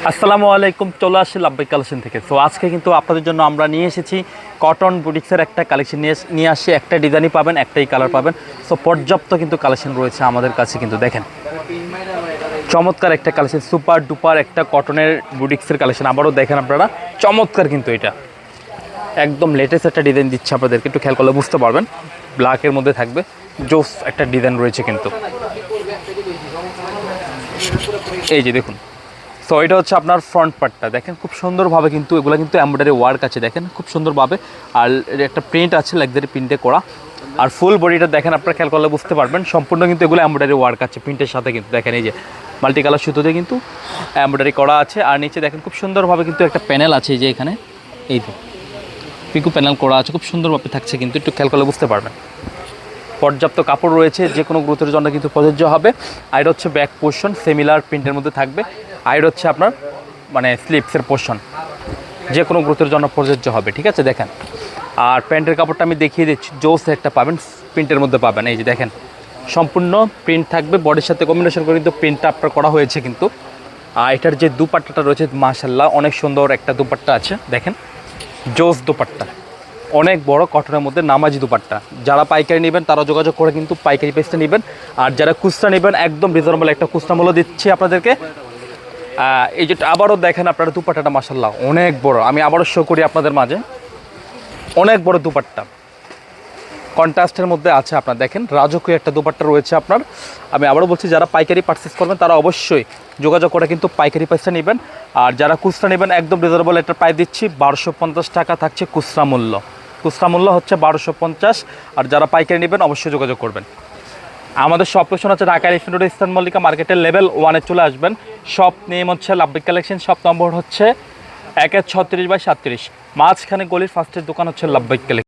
আসসালামু আলাইকুম, চলে আসছি লাভবাই কালেকশন থেকে। সো আজকে কিন্তু আপনাদের জন্য আমরা নিয়ে এসেছি কটন বুটিক্সের একটা কালেকশন নিয়ে আসছি। একটা ডিজাইনই পাবেন, একটাই কালার পাবেন। সো পর্যাপ্ত কিন্তু কালেকশন রয়েছে আমাদের কাছে। কিন্তু দেখেন চমৎকার একটা কালেকশন, সুপার ডুপার একটা কটনের বুটিক্সের কালেকশন। আবারও দেখেন আপনারা, চমৎকার কিন্তু এটা একদম লেটেস্ট একটা ডিজাইন দিচ্ছে আপনাদেরকে। একটু খেয়াল করলে বুঝতে পারবেন, ব্ল্যাকের মধ্যে থাকবে, জোস একটা ডিজাইন রয়েছে কিন্তু। এই যে দেখুন, সো এটা হচ্ছে আপনার ফ্রন্ট পার্টটা। দেখেন খুব সুন্দরভাবে কিন্তু এগুলো কিন্তু এমব্রয়ডারি ওয়ার্ক আছে, দেখেন খুব সুন্দরভাবে। আর একটা প্রিন্ট আছে লাক্সারি প্রিন্টে করা। আর ফুল বডিটা দেখেন, আপনারা খেয়াল করলে বুঝতে পারবেন, সম্পূর্ণ কিন্তু এগুলো এমব্রয়ডারি ওয়ার্ক আছে প্রিন্টের সাথে। কিন্তু দেখেন এই যে মাল্টি কালার সুতোতে কিন্তু এমব্রয়ডারি করা আছে। আর নিচে দেখেন খুব সুন্দরভাবে কিন্তু একটা প্যানেল আছে, এই যে এখানে এই তো পিকু প্যানেল করা আছে, খুব সুন্দরভাবে থাকছে কিন্তু। একটু খেয়াল করলে বুঝতে পারবেন। পর্যাপ্ত কাপড় রয়েছে, যে কোনো গ্রোথের জন্য কিন্তু প্রযোজ্য হবে। আর এটা হচ্ছে ব্যাক পোর্শন, সিমিলার প্রিন্টের মধ্যে থাকবে। আর এটা হচ্ছে আপনার মানে স্লিপসের পোর্শন, যে কোনো গ্রোথের জন্য প্রযোজ্য হবে, ঠিক আছে। দেখেন, আর প্যান্টের কাপড়টা আমি দেখিয়ে দিচ্ছি, জোস একটা পাবেন, প্রিন্টের মধ্যে পাবেন। এই যে দেখেন সম্পূর্ণ প্রিন্ট থাকবে, বডির সাথে কম্বিনেশন করে কিন্তু প্রিন্টটা আপনার করা হয়েছে কিন্তু। আর এটার যে দুপাট্টাটা রয়েছে, মাশাল্লাহ অনেক সুন্দর একটা দুপাট্টা আছে। দেখেন জোস দুপাট্টা, অনেক বড় কটনের মধ্যে নামাজি দুপাট্টা। যারা পাইকারি নেবেন তারা যোগাযোগ করে কিন্তু পাইকারি পেজটা নেবেন। আর যারা খুচরা নেবেন একদম রিজনেবল একটা খুচরা মূল্য দিচ্ছি আপনাদেরকে। এই যে আবারও দেখেন আপনারা দুপাট্টাটা মাশাল্লাহ অনেক বড়। আমি আবারও শো করি আপনাদের মাঝে, অনেক বড় দুপাট্টা, কন্ট্রাস্টের মধ্যে আছে। আপনার দেখেন রাজকীয় একটা দুপাট্টা রয়েছে আপনার। আমি আবারও বলছি, যারা পাইকারি পারচেস করবেন তারা অবশ্যই যোগাযোগ করে কিন্তু পাইকারি পয়সা নেবেন। আর যারা খুচরা নেবেন একদম রিজনেবল একটা প্রাইস দিচ্ছি, 1250 টাকা থাকছে খুচরা মূল্য। খুচরা মূল্য হচ্ছে 1250। আর যারা পাইকারি নেবেন অবশ্যই যোগাযোগ করবেন। আমাদের শপ লোকেশন হচ্ছে Dhaka elephant road, eastern Mallika মার্কেটের লেভেল 1-এ চলে আসবেন। শপ নেম হচ্ছে লাভবাই কালেকশন, শপ নম্বর হচ্ছে 1-36/37, মাঝখানে গলির ফার্স্টের দোকান হচ্ছে লাভবাই কালেকশন।